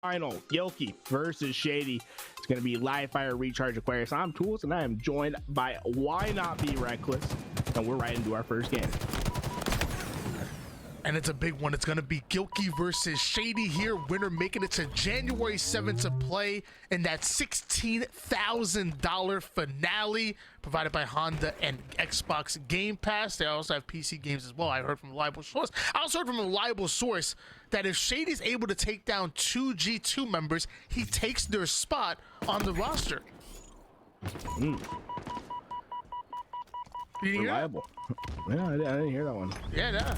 Final Gilkey versus Shaady. It's going to be live fire recharge Aquarius. I'm Toolez and I am joined by Why Not Be Reckless, and we're right into our first game. And it's a big one. It's going to be Gilkey versus Shaady here. Winner making it to January 7th to play in that $16,000 finale provided by Honda and Xbox Game Pass. They also have PC games as well. I heard from a reliable source. I also heard from a reliable source that if Shady's able to take down 2 G2 members, he takes their spot on the roster. Reliable. Yeah, I didn't hear that one. Yeah.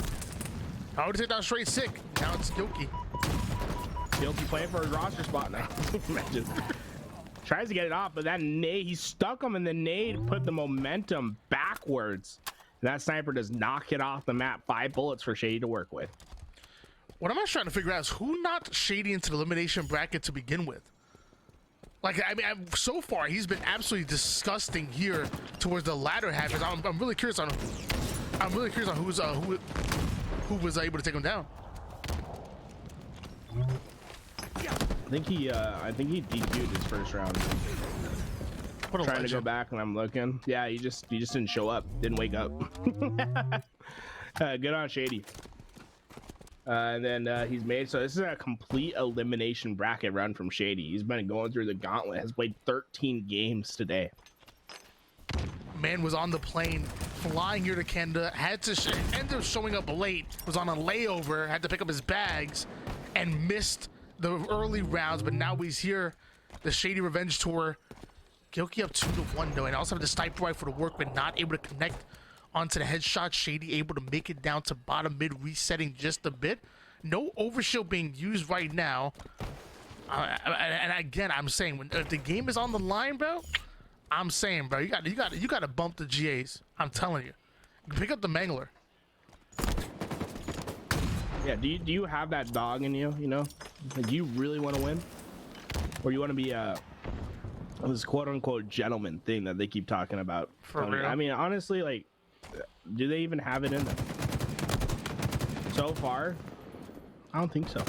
I would take down straight sick. Now it's Gilkey. Gilkey playing for his roster spot now. Imagine. Tries to get it off, but that nade, he stuck him, and the nade put the momentum backwards. And that sniper does not get off the map. 5 bullets for Shaady to work with. What I'm trying to figure out is who knocked Shaady into the elimination bracket to begin with. Like, I mean, so far he's been absolutely disgusting here towards the latter half. I'm really curious on who was able to take him down. I think he DQ'd his first round. Trying to go back, and I'm looking. Yeah, he just didn't show up. Didn't wake up. Good on Shaady. And then he's made, so this is a complete elimination bracket run from Shaady. He's been going through the gauntlet, has played 13 games today. Man was on the plane flying here to Canada, ended up showing up late, was on a layover, had to pick up his bags and missed the early rounds, but now he's here. The Shaady Revenge Tour. Gilkey up 2-1 though, and also have the sniper rifle to work, but not able to connect onto the headshot. Shaady able to make it down to bottom mid, resetting just a bit. No overshield being used right now. And again, I'm saying, if the game is on the line, bro, I'm saying, bro, you got to bump the GAs. I'm telling you, pick up the Mangler. Yeah, do you have that dog in you? You know, like, do you really want to win, or you want to be this quote unquote gentleman thing that they keep talking about? For real? I mean, honestly, like, do they even have it in them? So far, I don't think so.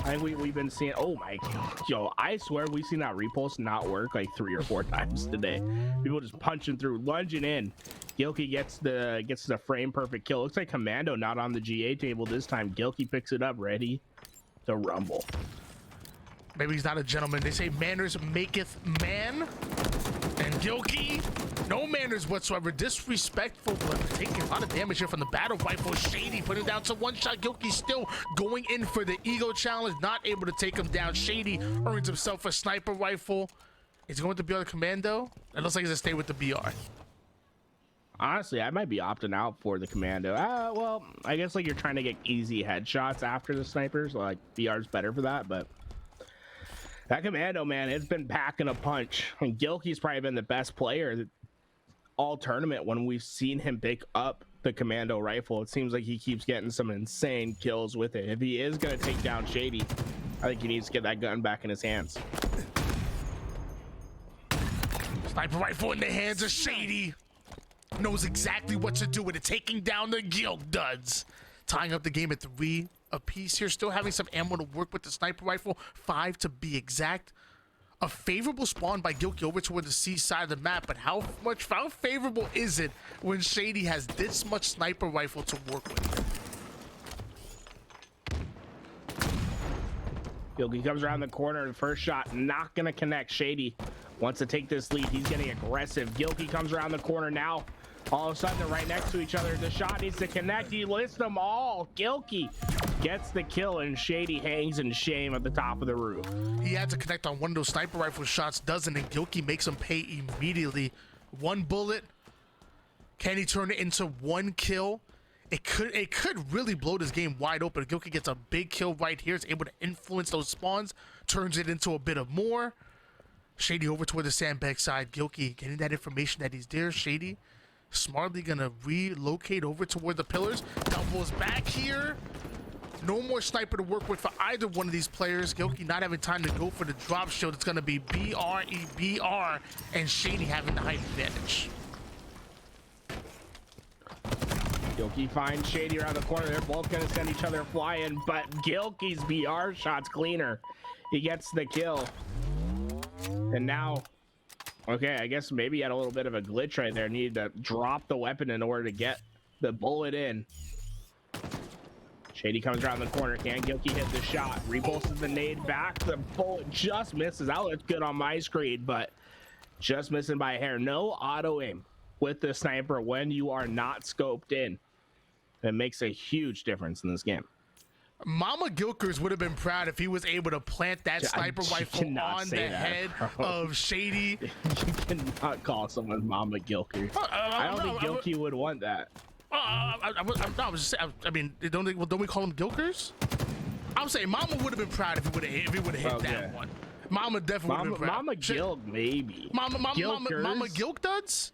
I think we've been seeing, oh my god, yo, I swear we've seen that repulse not work like 3 or 4 times today. People just punching through, lunging in. Gilkey gets the frame perfect kill. Looks like Commando not on the GA table this time. Gilkey picks it up, ready to rumble. Maybe he's not a gentleman. They say manners maketh man, and Gilkey, no manners whatsoever. Disrespectful, but taking a lot of damage here from the battle rifle. Shaady putting down to 1 shot. Gilkey still going in for the ego challenge, not able to take him down. Shaady earns himself a sniper rifle. Is he going to BR the Commando? It looks like he's gonna stay with the BR. Honestly, I might be opting out for the Commando. Well, I guess like you're trying to get easy headshots after the snipers. So, like, BR's better for that, but that Commando, man, it's been packing a punch. And Gilkey's probably been the best player all tournament when we've seen him pick up the Commando rifle. It seems like he keeps getting some insane kills with it. If he is going to take down Shaady, I think he needs to get that gun back in his hands. Sniper rifle in the hands of Shaady. Knows exactly what to do with it, taking down the Gilk duds. Tying up the game at 3 apiece here, still having some ammo to work with the sniper rifle, 5 to be exact. A favorable spawn by Gilkey over toward the C side of the map, but how favorable is it when Shaady has this much sniper rifle to work with? Gilkey comes around the corner, and first shot not gonna connect. Shaady wants to take this lead. He's getting aggressive. Gilkey comes around the corner now. All of a sudden, they're right next to each other. The shot needs to connect. He lists them all. Gilkey gets the kill, and Shaady hangs in shame at the top of the roof. He had to connect on one of those sniper rifle shots, doesn't, and Gilkey makes him pay immediately. 1 bullet. Can he turn it into 1 kill? It could really blow this game wide open. Gilkey gets a big kill right here. Is able to influence those spawns, turns it into a bit of more. Shaady over toward the sandbag side. Gilkey getting that information that he's there. Shaady smartly gonna relocate over toward the pillars. Doubles back here. No more sniper to work with for either one of these players. Gilkey not having time to go for the drop shield. It's gonna be BR, and Shaady having the height advantage. Gilkey finds Shaady around the corner. They're both gonna send each other flying, but Gilkey's BR shot's cleaner. He gets the kill. And now, okay, I guess maybe he had a little bit of a glitch right there. Needed to drop the weapon in order to get the bullet in. Shaady comes around the corner. Can Gilkey hit the shot? Repulses the nade back. The bullet just misses. That looks good on my screen, but just missing by a hair. No auto aim with the sniper when you are not scoped in. It makes a huge difference in this game. Mama Gilkers would have been proud if he was able to plant that sniper rifle on the head of Shaady. You cannot call someone Mama Gilker. I don't think Gilkey would want that. I mean, don't we call them Gilkers? I'm saying Mama would have been proud if he would have hit that one. Mama definitely would have been proud. Mama Gilk, maybe. Mama Gilk duds?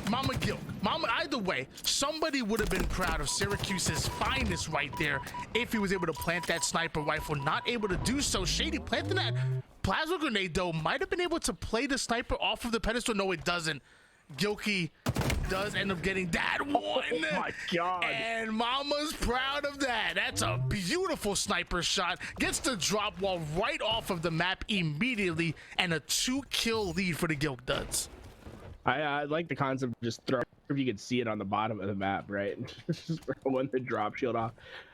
Mama Gilk. Mama, either way, somebody would have been proud of Syracuse's finest right there if he was able to plant that sniper rifle. Not able to do so. Shaady planting that plasma grenade, though, might have been able to play the sniper off of the pedestal. No, it doesn't. Gilkey does end up getting that one. Oh my God. And Mama's proud of that. That's a beautiful sniper shot. Gets the drop wall right off of the map immediately, and a 2-kill lead for the Gilk duds. I like the concept of just throw, if you could see it on the bottom of the map, right? Just throwing the drop shield off.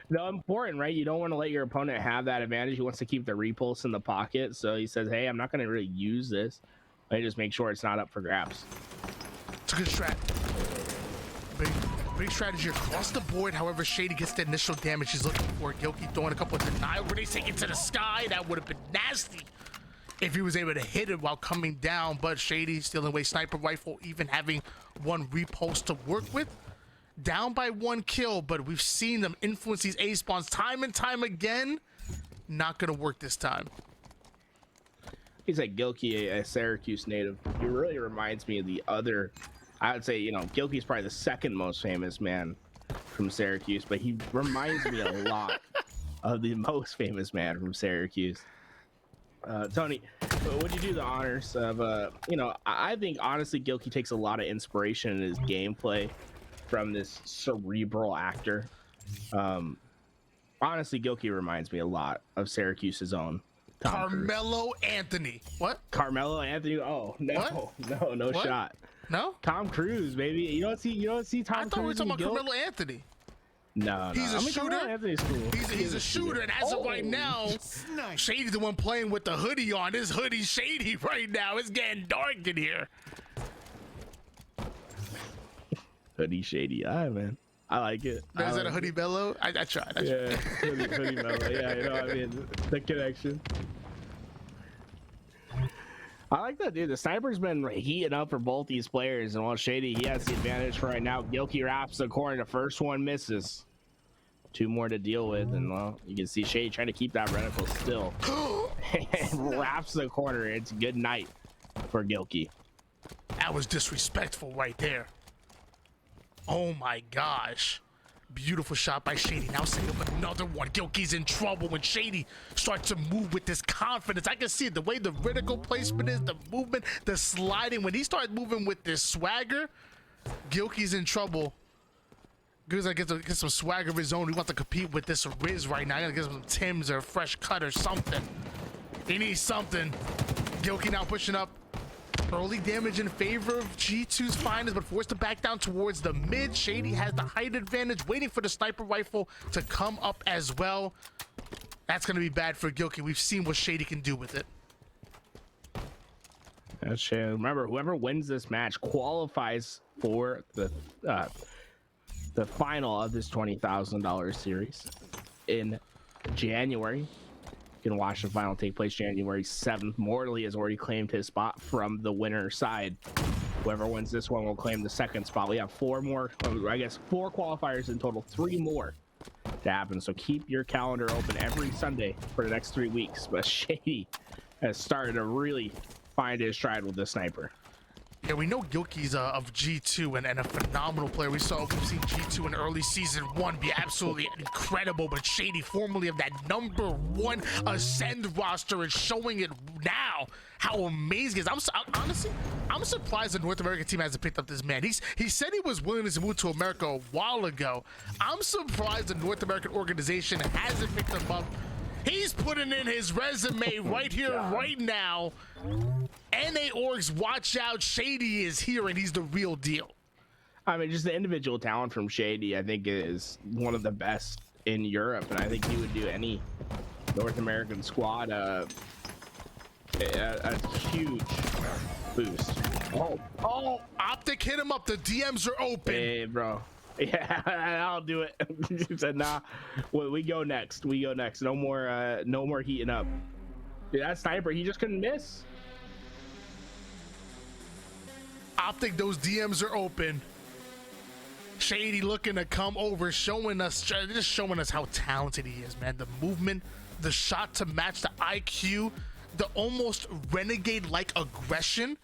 No, important, right? You don't want to let your opponent have that advantage. He wants to keep the repulse in the pocket. So he says, hey, I'm not going to really use this. Let me just make sure it's not up for grabs. It's a good strat. Big strategy across the board. However, Shaady gets the initial damage he's looking for. Gilkey throwing a couple of denial grenades, taking it to the sky. That would have been nasty if he was able to hit it while coming down, but Shaady stealing away sniper rifle, even having one repulse to work with. Down by 1 kill, but we've seen them influence these A spawns time and time again. Not gonna work this time. He's like Gilkey, a Syracuse native. He really reminds me of the other, I would say, you know, Gilkey's probably the second most famous man from Syracuse, but he reminds me a lot of the most famous man from Syracuse. Tony, would you do the honors of, you know, I think honestly Gilkey takes a lot of inspiration in his gameplay from this cerebral actor. Honestly, Gilkey reminds me a lot of Syracuse's own Carmelo Anthony. What? Carmelo Anthony? Oh no, what? no what? Shot. No. Tom Cruise, baby. You don't see Tom Cruise. I thought we were talking about Carmelo Anthony. No, he's a shooter. Cool. He's a shooter, and as of right now, Shady's the one playing with the hoodie on. His hoodie's Shaady right now. It's getting dark in here. Hoodie Shaady, all right, man. I like it. Is that a hoodie bellow? I tried. Yeah, hoodie bellow. Yeah, you know what I mean. The connection. I like that, dude. The sniper's been heating up for both these players, and while Shaady, he has the advantage for right now. Gilkey wraps the corner. The first one misses. 2 more to deal with, and well, you can see Shaady trying to keep that reticle still. And wraps the corner. It's good night for Gilkey. That was disrespectful right there. Oh my gosh. Beautiful shot by Shaady. Now setting up another one. Gilkey's in trouble when Shaady starts to move with this confidence. I can see it, the way the vertical placement is, the movement, the sliding. When he starts moving with this swagger, Gilkey's in trouble. Because I get some swagger of his own. He wants to compete with this Riz right now. I gotta get some Tims or a fresh cut or something. He needs something. Gilkey now pushing up. Early damage in favor of G2's finest, but forced to back down towards the mid. Shaady has the height advantage, waiting for the sniper rifle to come up as well. That's going to be bad for Gilkey. We've seen what Shaady can do with it. That's true. Remember, whoever wins this match qualifies for the final of this $20,000 series in January. You can watch the final take place January 7th. Morley has already claimed his spot from the winner side. Whoever wins this one will claim the second spot. We have 4 more, I guess 4 qualifiers in total, 3 more to happen. So keep your calendar open every Sunday for the next 3 weeks. But Shaady has started to really find his stride with the sniper. Yeah, we know Gilkey's of G2 and a phenomenal player. We've seen G2 in early season 1 be absolutely incredible, but Shaady, formerly of that #1 Ascend roster, is showing it now how amazing it is. Honestly, I'm surprised the North American team hasn't picked up this man. He said he was willing to move to America a while ago. I'm surprised the North American organization hasn't picked him up. He's putting in his resume right here, right now. NA orgs, watch out. Shaady is here, and he's the real deal. I mean, just the individual talent from Shaady, I think, is one of the best in Europe, and I think he would do any North American squad a huge boost. Oh, Optic hit him up. The DMs are open. Hey, bro. Yeah, I'll do it. He said, nah, we go next. We go next. No more heating up. Dude, that sniper, he just couldn't miss. Optic, those DMs are open. Shaady looking to come over, just showing us how talented he is, man. The movement, the shot to match the IQ, the almost renegade-like aggression,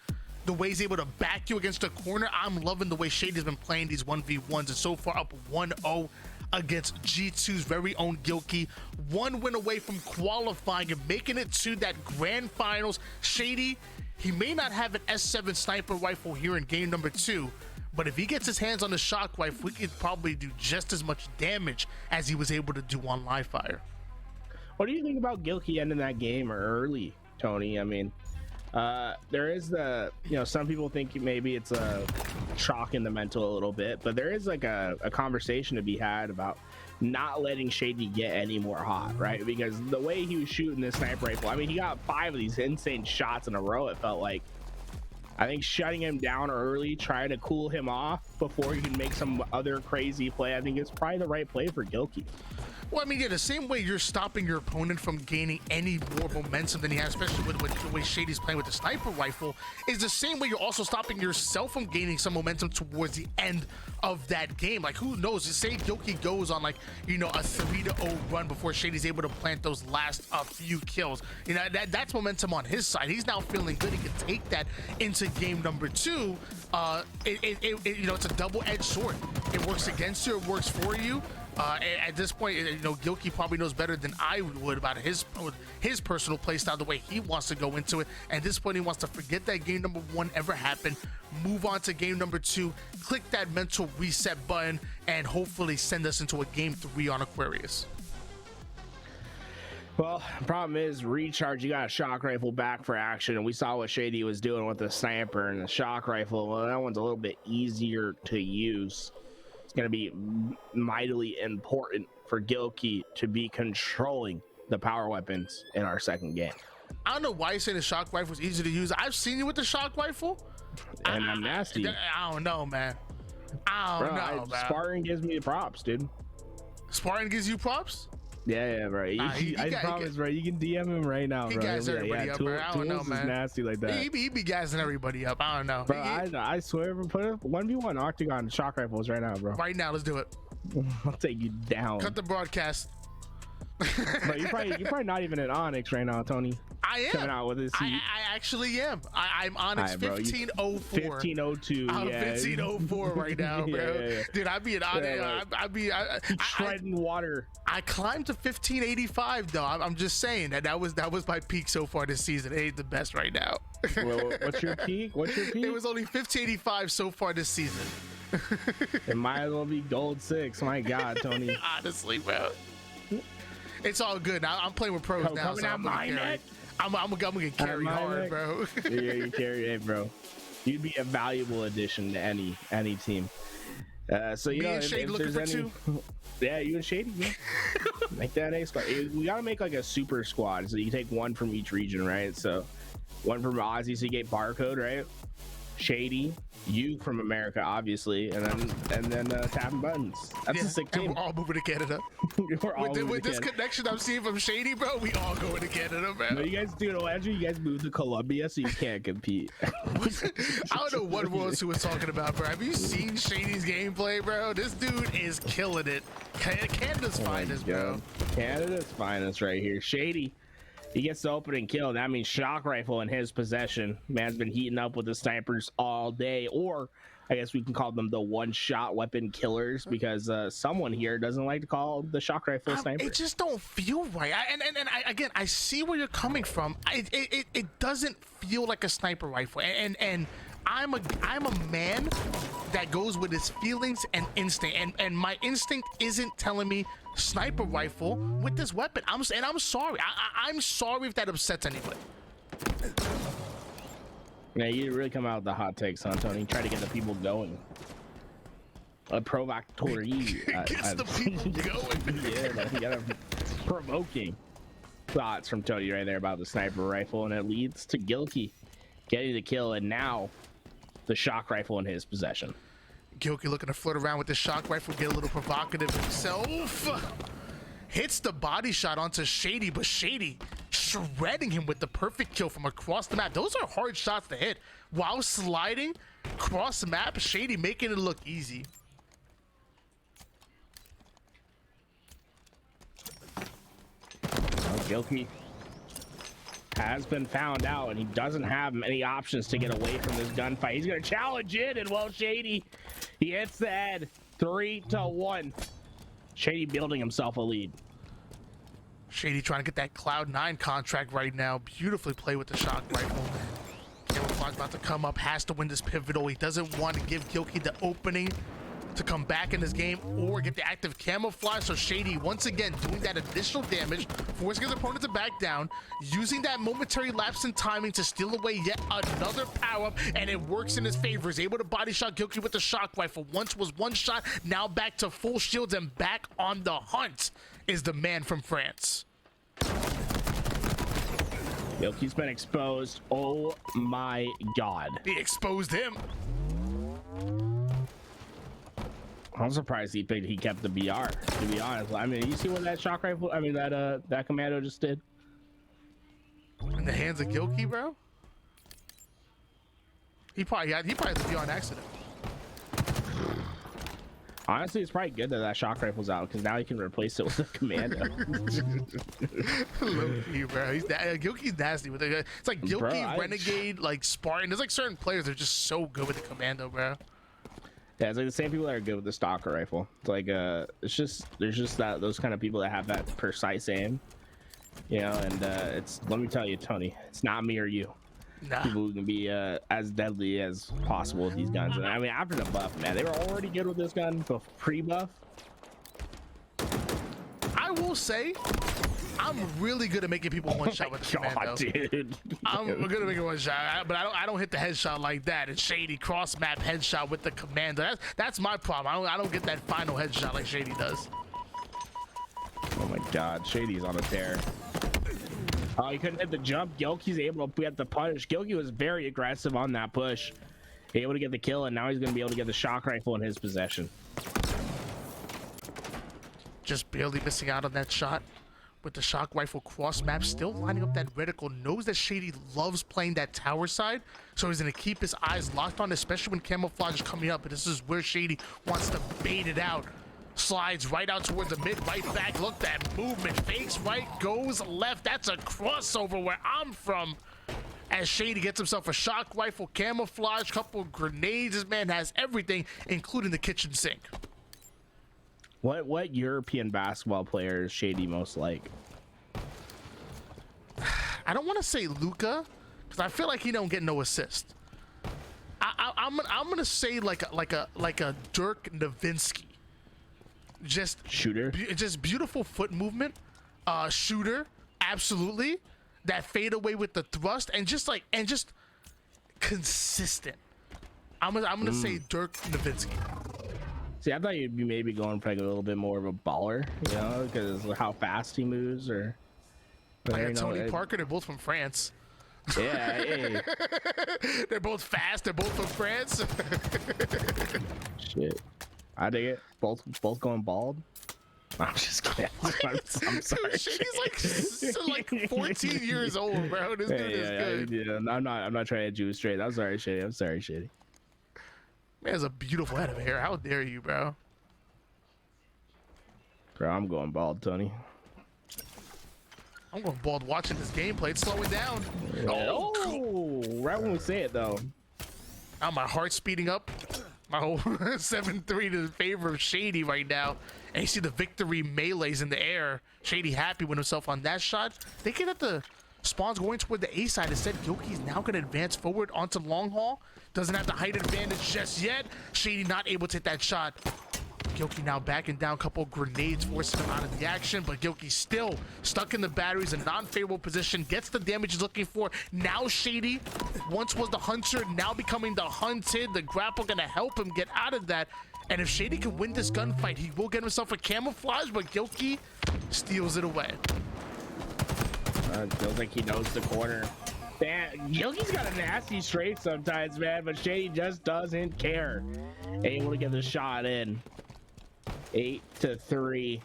the way he's able to back you against the corner. I'm loving the way Shady's been playing these 1v1s, and so far up 1-0 against G2's very own Gilkey. One win away from qualifying and making it to that grand finals. Shaady, he may not have an S7 sniper rifle here in game number 2, but if he gets his hands on the shock rifle, we could probably do just as much damage as he was able to do on live fire. What do you think about Gilkey ending that game early, Tony? I mean, there is some people think maybe it's a shock in the mental a little bit, but there is like a conversation to be had about not letting Shaady get any more hot, right? Because the way he was shooting this sniper rifle, I mean, he got 5 of these insane shots in a row, it felt like. I think shutting him down early, trying to cool him off before he can make some other crazy play, I think it's probably the right play for Gilkey. Well, I mean, yeah, the same way you're stopping your opponent from gaining any more momentum than he has, especially with the way Shady's playing with the sniper rifle, is the same way you're also stopping yourself from gaining some momentum towards the end of that game. Like, who knows? Say Gilkey goes on, like, a 3-0 run before Shady's able to plant those last few kills. That's momentum on his side. He's now feeling good. He can take that into game number 2. It's a double-edged sword. It works against you. It works for you. At this point, Gilkey probably knows better than I would about his personal play style, the way he wants to go into it. At this point, he wants to forget that game number 1 ever happened, move on to game number 2, click that mental reset button, and hopefully send us into a game 3 on Aquarius. Well, the problem is recharge. You got a shock rifle back for action, and we saw what Shaady was doing with the sniper and the shock rifle. Well, that one's a little bit easier to use. It's going to be mightily important for Gilkey to be controlling the power weapons in our second game. I don't know why you say the shock rifle is easy to use. I've seen you with the shock rifle, and I'm nasty. I don't know, man. I don't know, man. Sparring gives me the props, dude. Sparring gives you props? Yeah, bro. I promise, bro. You can DM him right now, bro. He gas everybody up, bro. I don't know, man. Is nasty like that. He be gassing everybody up. I don't know. Bro, I swear, put a 1v1 octagon shock rifles right now, bro. Right now, let's do it. I'll take you down. Cut the broadcast. Bro, you're probably not even in Onyx right now, Tony. I am. Coming out with his heat. I actually am. I'm Onyx 1504. 1502. I'm 1504 right now, bro. Yeah. Dude, I'd be an Onyx. Treading water. I climbed to 1585 though. I'm just saying that was my peak so far this season. It ain't the best right now. Well, what's your peak? It was only 1585 so far this season. It might as well be gold 6. My God, Tony. Honestly, bro. It's all good. I'm playing with pros now, so I'm gonna get carried hard, bro. Yeah, you carry it, bro. You'd be a valuable addition to any team. So Me and Shaady looking for 2. Yeah, you and Shaady, yeah. Make that A squad. We gotta make like a super squad, so you can take 1 from each region, right? So 1 from Aussie, so you get barcode, right? Shaady, you from America, obviously, and then tapping buttons. That's a sick team. And we're all moving to Canada. with this connection I'm seeing from Shaady, bro, we all going to Canada, man. No, you guys, dude, imagine you guys move to Colombia so you can't compete. I don't know what World was talking about, bro. Have you seen Shady's gameplay, bro? This dude is killing it. Canada's finest, bro. Canada's finest right here. Shaady He gets the opening kill. That means shock rifle in his possession. Man's been heating up with the snipers all day, or I guess we can call them the one-shot weapon killers, because someone here doesn't like to call the shock rifle a sniper. It just don't feel right. Again, I see where you're coming from. It doesn't feel like a sniper rifle, and I'm a man that goes with his feelings and instinct, and my instinct isn't telling me sniper rifle with this weapon. I'm sorry. I'm sorry if that upsets anybody. Yeah, you really come out with the hot takes, huh, Tony? Try to get the people going. A provocatory. Gets the people going. Yeah, you gotta provoking thoughts from Tony right there about the sniper rifle, and it leads to Gilkey getting the kill, and now the shock rifle in his possession. Gilkey looking to flirt around with the shock rifle, get a little provocative himself. Hits the body shot onto Shaady, but Shaady shredding him with the perfect kill from across the map. Those are hard shots to hit while sliding across the map. Shaady making it look easy. Gilkey has been found out, and he doesn't have many options to get away from this gunfight. He's gonna challenge it, and well, Shaady, he hits the head. 3-1. Shaady building himself a lead. Shaady trying to get that Cloud9 contract right now. Beautifully played with the shock rifle. Camouflage about to come up, has to win this pivotal. He doesn't want to give Gilkey the opening to come back in this game or get the active camouflage. So Shaady once again doing that additional damage, forcing his opponent to back down, using that momentary lapse in timing to steal away yet another power-up, and it works in his favor. He's able to body shot Gilkey with the shock rifle. Once was one shot, now back to full shields, and back on the hunt is the man from France. Gilkey's been exposed. Oh my god. He exposed him. I'm surprised he kept the BR, to be honest. I mean, you see what that shock rifle, I mean, that commando just did? In the hands of Gilkey, bro? He probably had the BR on accident. Honestly, it's probably good that that shock rifle's out, because now he can replace it with a commando. Low-key, bro. Gilkey's nasty with it. It's like Gilkey, Bro, Renegade, like Spartan. There's like certain players that are just so good with the commando, bro. Yeah, it's like the same people that are good with the stalker rifle. It's like there's just those kind of people that have that precise aim, you know. And it's, let me tell you, Tony, it's not me or you. Nah. People who can be as deadly as possible with these guns. And I mean, after the buff, man, they were already good with this gun, but pre-buff. I will say, I'm really good at making people one shot with the commando. Dude. I'm good at making one shot, but I don't hit the headshot like that. It's Shaady cross map headshot with the commando. That's my problem. I don't get that final headshot like Shaady does. Oh my god, Shady's on a tear. Oh, he couldn't hit the jump. Gilkey's able to get the punish. Gilkey was very aggressive on that push, able to get the kill, and now he's going to be able to get the shock rifle in his possession. Just barely missing out on that shot with the shock rifle cross map, still lining up that reticle. Knows that Shaady loves playing that tower side, so he's going to keep his eyes locked on, especially when camouflage is coming up. But this is where Shaady wants to bait it out. Slides right out towards the mid, right back. Look, that movement. Fakes right, goes left. That's a crossover where I'm from. As Shaady gets himself a shock rifle, camouflage, couple grenades. This man has everything, including the kitchen sink. What European basketball player is Shaady most like? I don't want to say Luka, because I feel like he don't get no assist. I'm gonna say like a Dirk Nowitzki. Just Shooter, just beautiful foot movement, shooter, absolutely. That fade away with the thrust, and just consistent. I'm gonna say Dirk Nowitzki. See, I thought you'd be maybe going for like a little bit more of a baller, you know, because how fast he moves, or like Tony Parker. They're both from France. Yeah, hey. They're both fast. They're both from France. Shit, I dig it. Both going bald. I'm just kidding. I'm sorry. He's like 14 years old, bro. This dude is good. Yeah, I'm not trying to Jew straight. I'm sorry, Shady. I'm sorry, Shady. Man has a beautiful head of hair. How dare you, bro? Bro, I'm going bald, Tony. I'm going bald watching this gameplay. It's slowing down. Oh, right when we say it though. Now my heart's speeding up. My whole 7-3 to the favor of Shaady right now. And you see the victory melees in the air. Shaady happy with himself on that shot. Thinking that the spawn's going toward the A side. Instead, Gilkey's now going to advance forward onto long haul. Doesn't have the height advantage just yet. Shaady not able to hit that shot. Gilkey now backing down, a couple grenades forcing him out of the action, but Gilkey still stuck in the batteries, a non-favorable position, gets the damage he's looking for. Now Shaady, once was the hunter, now becoming the hunted. The grapple gonna help him get out of that. And if Shaady can win this gunfight, he will get himself a camouflage, but Gilkey steals it away. It feels like he knows the corner. Man, Gilkey's got a nasty straight sometimes, man, but Shaady just doesn't care. Able to get the shot in. 8-3.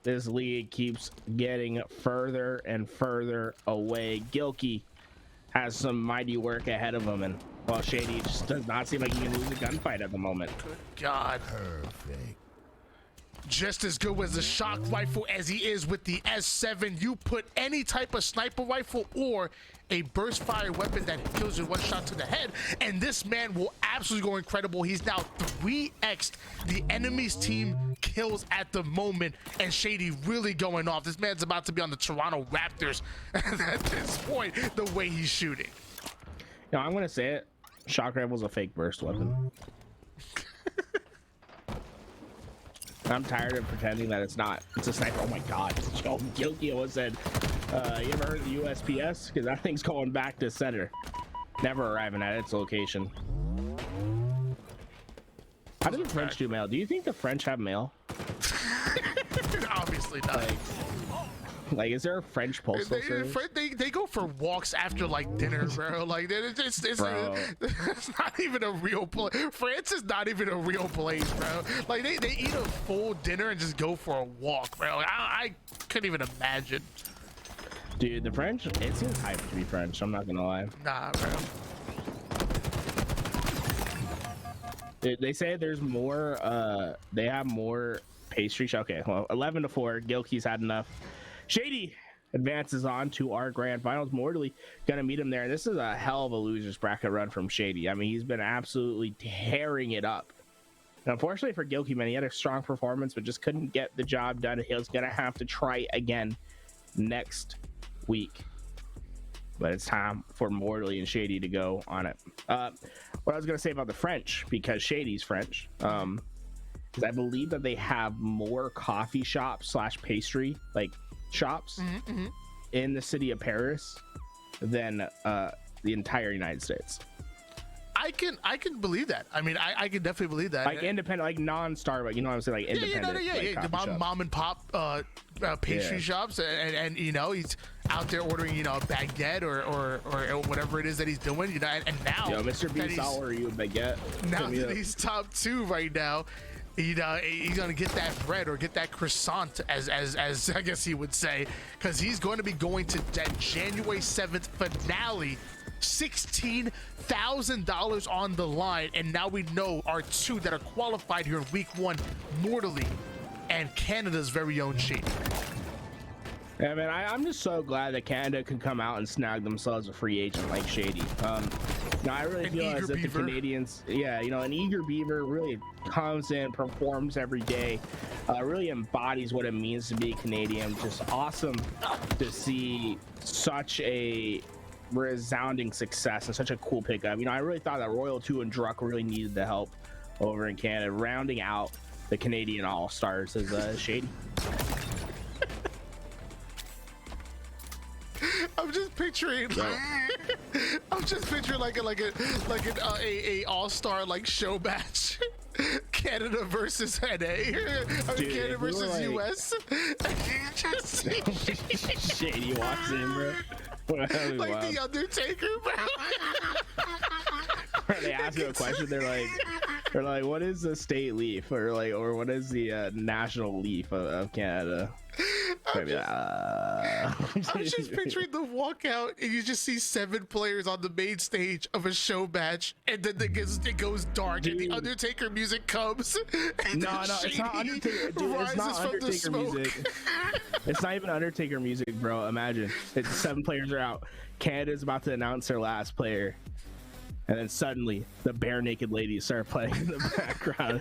This lead keeps getting further and further away. Gilkey has some mighty work ahead of him, and well, Shaady just does not seem like he can lose a gunfight at the moment. Good God. Perfect. Just as good with the shock rifle as he is with the S7. You put any type of sniper rifle or a burst fire weapon that kills you one shot to the head, and this man will absolutely go incredible. He's now 3x'd the enemy's team kills at the moment, and Shaady really going off. This man's about to be on the Toronto Raptors at this point, the way he's shooting. No, I'm gonna say it. Shock rifle's a fake burst weapon. I'm tired of pretending that it's not. It's a sniper. Oh my God. Joe Gilkey almost said, you ever heard of the USPS? Because that thing's going back to center. Never arriving at its location. How do the French do mail? Do you think the French have mail? Obviously not. Like, is there a French postal service? They go for walks after like dinner, bro. Like it's not even a real place. France is not even a real place, bro. Like they eat a full dinner and just go for a walk, bro. Like, I couldn't even imagine. Dude, the French, it seems hype to be French. I'm not gonna lie. Nah, bro. They say there's more. They have more pastry. Okay, well, 11-4. Gilkey's had enough. Shaady advances on to our grand finals. Mortally gonna meet him there. This is a hell of a losers bracket run from Shaady. I mean, he's been absolutely tearing it up. And unfortunately for Gilkey, man, he had a strong performance, but just couldn't get the job done. He was gonna have to try again next week. But it's time for Mortally and Shaady to go on it. What I was gonna say about the French, because Shady's French, is I believe that they have more coffee shops / pastry shops in the city of Paris than the entire United States. I can believe that. I mean, I can definitely believe that. Like independent, like non-Starbucks, you know what I'm saying? Like independent. The mom and pop pastry shops, and you know, he's out there ordering, you know, a baguette or whatever it is that he's doing, you know, and now, yo, Mr. Beast, I'll order you a baguette. Now that he's top 2 right now, you know, he's gonna get that bread or get that croissant, as I guess he would say, because he's going to be going to that January 7th finale. $16,000 on the line, and now we know our 2 that are qualified here in week 1, Mortally and Canada's very own Shaady. Yeah, man, I'm just so glad that Canada can come out and snag themselves a free agent like Shaady. Now I really feel as if the Canadians, yeah, you know, an eager beaver really comes in, performs every day, really embodies what it means to be Canadian. Just awesome to see such a resounding success and such a cool pickup. You know, I really thought that Royal 2 and Druck really needed the help over in Canada. Rounding out the Canadian All-Stars is Shaady. I'm just picturing like a all-star like show match. Canada versus NA. Canada versus like, US. Shaady walks in, bro. Like the Undertaker, bro. They ask you a question, they're like, what is the state leaf, or what is the national leaf of Canada? Maybe, I'm just picturing the walkout, and you just see 7 players on the main stage of a show match, and then it goes dark, and the Undertaker music comes. And No, it's not Undertaker. Dude, it's not Undertaker music. It's not even Undertaker music, bro. Imagine it's 7 players are out. Canada's about to announce their last player, and then suddenly the bare naked ladies start playing in the background.